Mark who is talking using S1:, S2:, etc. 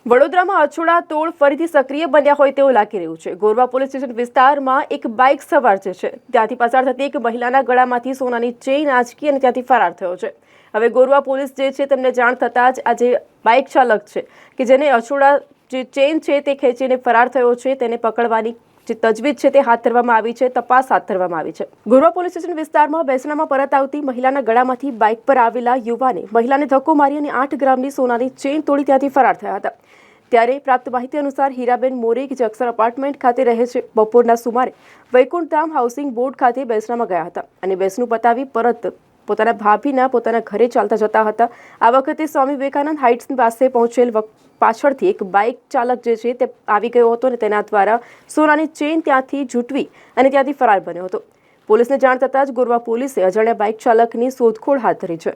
S1: વડોદરામાં અછોડા તોડ ફરીથી સક્રિય બન્યા હોય તેવું લાગી રહ્યું છે। ગોરવા પોલીસ સ્ટેશન વિસ્તારમાં એક બાઇક સવાર જે છે ત્યાંથી પસાર થતી એક મહિલાના ગળામાંથી સોનાની ચેઇન આંચકી અને ત્યાંથી ફરાર થયો છે। હવે ગોરવા પોલીસ જે છે તેમને જાણ થતાં જ આજે બાઇક ચાલક છે કે જેને અછોડા જે ચેઇન છે તે ખેંચીને ફરાર થયો છે તેને પકડવાની જે તજવીજ છે તે હાથ ધરવામાં આવી છે, તપાસ હાથ ધરવામાં આવી છે। ગોરવા પોલીસ સ્ટેશન વિસ્તારમાં બેસણામાં પરત આવતી મહિલાના ગળામાંથી બાઇક પર આવેલા યુવાને મહિલાને ધક્કો મારી અને 8 ગ્રામની સોનાની ચેઇન તોડી ત્યાંથી ફરાર થયા હતા। ત્યારે પ્રાપ્ત માહિતી અનુસાર હીરાબેન મોરે જે અક્ષર અપાર્ટમેન્ટ ખાતે રહે છે, બપોરના સુમારે વૈકુંઠધામ હાઉસિંગ બોર્ડ ખાતે બેસણામાં ગયા હતા અને બેસણું પતાવી પરત પોતાના ભાભીના પોતાના ઘરે ચાલતા જતા હતા। આ વખતે સ્વામી વિવેકાનંદ હાઇટ્સ પાસે પહોંચેલ પાછળથી એક બાઇક ચાલક જે છે તે આવી ગયો હતો અને તેના દ્વારા સોનાની ચેઇન ત્યાંથી ઝૂંટવી અને ત્યાંથી ફરાર બન્યો હતો। પોલીસને જાણ થતાં જ ગોરવા પોલીસે અજાણ્યા બાઇક ચાલકની શોધખોળ હાથ ધરી છે।